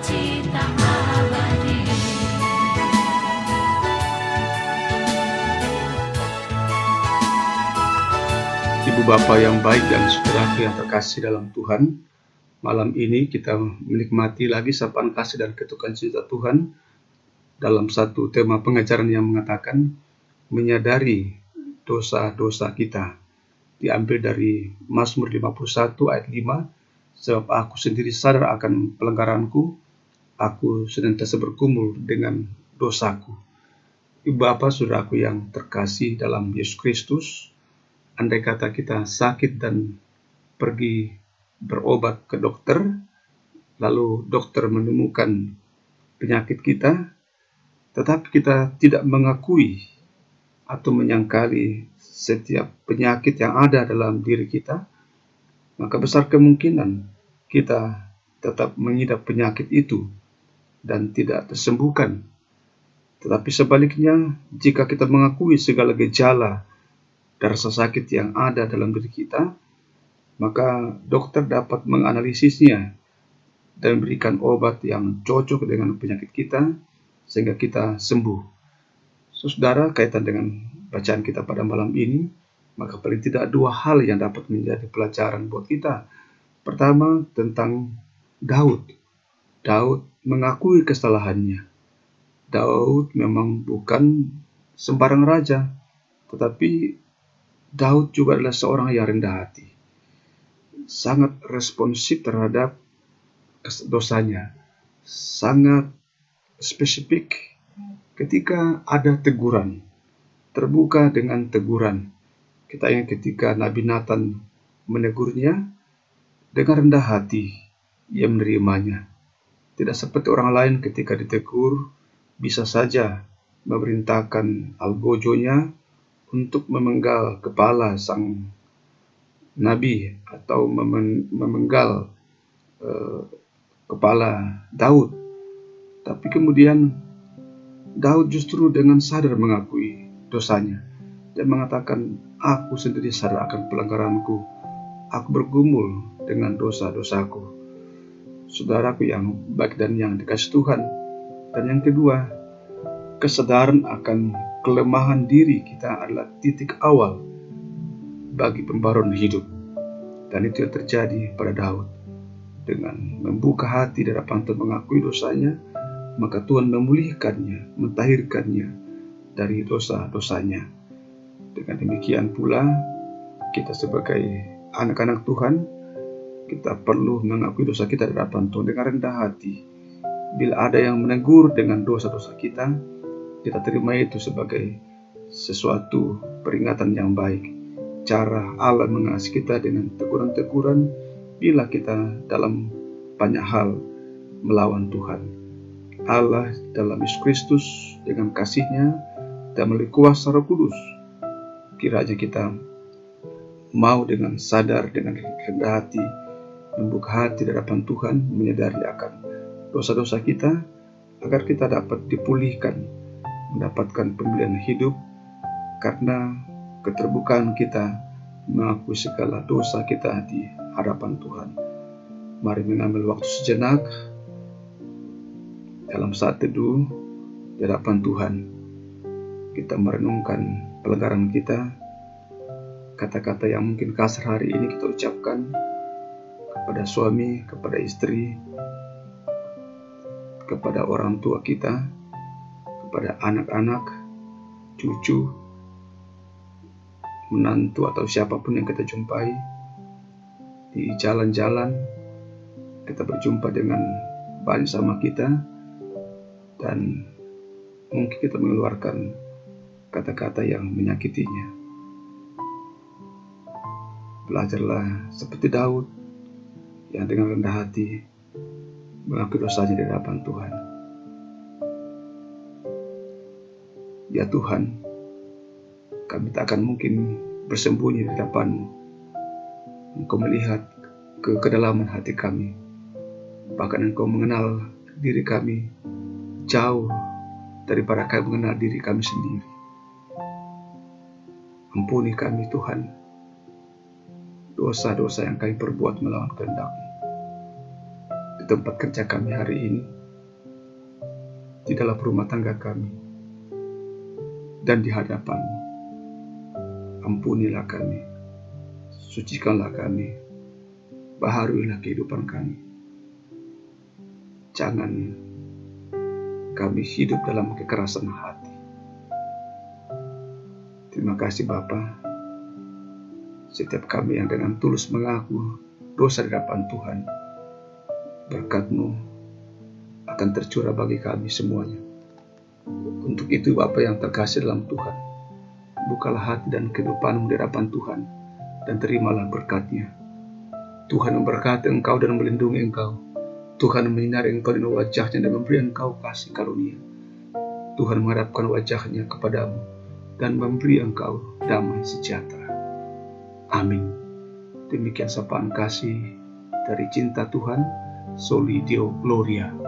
sukacita abadi. Ibu Bapa yang baik dan saudaraku yang terkasih dalam Tuhan, malam ini kita menikmati lagi sapaan kasih dan ketukan cinta Tuhan dalam satu tema pengajaran yang mengatakan menyadari dosa-dosa kita. Diambil dari Mazmur 51 ayat 5, sebab aku sendiri sadar akan pelanggaranku, aku senantiasa bergumul dengan dosaku. Ibu Bapa saudaraku yang terkasih dalam Yesus Kristus, andai kata kita sakit dan pergi berobat ke dokter, lalu dokter menemukan penyakit kita, tetapi kita tidak mengakui atau menyangkali setiap penyakit yang ada dalam diri kita, maka besar kemungkinan kita tetap mengidap penyakit itu dan tidak tersembuhkan. Tetapi sebaliknya, jika kita mengakui segala gejala dan rasa sakit yang ada dalam diri kita, maka dokter dapat menganalisisnya dan memberikan obat yang cocok dengan penyakit kita sehingga kita sembuh. Saudara, kaitan dengan bacaan kita pada malam ini, maka paling tidak dua hal yang dapat menjadi pelajaran buat kita. Pertama, tentang Daud. Daud mengakui kesalahannya. Daud memang bukan sembarang raja, tetapi Daud juga adalah seorang yang rendah hati, sangat responsif terhadap dosanya, sangat spesifik ketika ada teguran, terbuka dengan teguran. Kita ingat ketika Nabi Nathan menegurnya, dengan rendah hati ia menerimanya. Tidak seperti orang lain ketika ditegur, bisa saja memerintahkan algojonya untuk memenggal kepala sang nabi atau memenggal kepala Daud. Tapi kemudian Daud justru dengan sadar mengakui dosanya dan mengatakan, aku sendiri sadar akan pelanggaranku, aku bergumul dengan dosa-dosaku. Saudaraku yang baik dan yang dikasih Tuhan. Dan yang kedua, kesadaran akan kelemahan diri kita adalah titik awal bagi pembaruan hidup. Dan itu yang terjadi pada Daud. Dengan membuka hati di hadapan Tuhan mengakui dosanya, maka Tuhan memulihkannya, mentahirkannya dari dosa-dosanya. Dengan demikian pula, kita sebagai anak-anak Tuhan, kita perlu mengakui dosa kita di hadapan Tuhan dengan rendah hati. Bila ada yang menegur dengan dosa-dosa kita terima itu sebagai sesuatu peringatan yang baik. Cara Allah mengasihi kita dengan teguran-teguran bila kita dalam banyak hal melawan Tuhan. Allah dalam Yesus Kristus dengan kasih-Nya dan melalui kuasa Roh Kudus, kiranya kita mau dengan sadar, dengan rendah hati, membuka hati di hadapan Tuhan, menyadari akan dosa-dosa kita, agar kita dapat dipulihkan, mendapatkan pemulihan hidup, karena keterbukaan kita mengakui segala dosa kita di hadapan Tuhan. Mari mengambil waktu sejenak dalam saat teduh di hadapan Tuhan. Kita merenungkan pelanggaran kita, kata-kata yang mungkin kasar hari ini kita ucapkan kepada suami, kepada istri, kepada orang tua kita, kepada anak-anak, cucu, menantu atau siapapun yang kita jumpai di jalan-jalan. Kita berjumpa dengan banyak sama kita dan mungkin kita mengeluarkan kata-kata yang menyakitinya. Belajarlah seperti Daud yang dengan rendah hati mengakui dosanya di hadapan Tuhan. Ya Tuhan, kami tak akan mungkin bersembunyi di hadapan-Mu. Engkau melihat ke kedalaman hati kami. Bahkan Engkau mengenal diri kami jauh daripada kami mengenal diri kami sendiri. Ampuni kami Tuhan, dosa-dosa yang kami perbuat melawan kehendak-Mu. Di tempat kerja kami hari ini, di dalam rumah tangga kami, dan di hadapan-Mu. Ampunilah kami, sucikanlah kami, baharuilah kehidupan kami. Jangan kami hidup dalam kekerasan hati. Terima kasih Bapa. Setiap kami yang dengan tulus mengaku dosa di hadapan Tuhan, berkat-Mu akan tercurah bagi kami semuanya. Untuk itu Bapa yang terkasih dalam Tuhan, bukalah hati dan kehidupan-Mu di hadapan Tuhan, dan terimalah berkat-Nya. Tuhan memberkati engkau dan melindungi engkau. Tuhan menyinari engkau dengan wajah-Nya dan memberi engkau kasih karunia. Tuhan menghadapkan wajah-Nya kepadamu dan memberi engkau damai sejahtera. Amin. Demikian sapaan kasih dari cinta Tuhan, Soli Deo Gloria.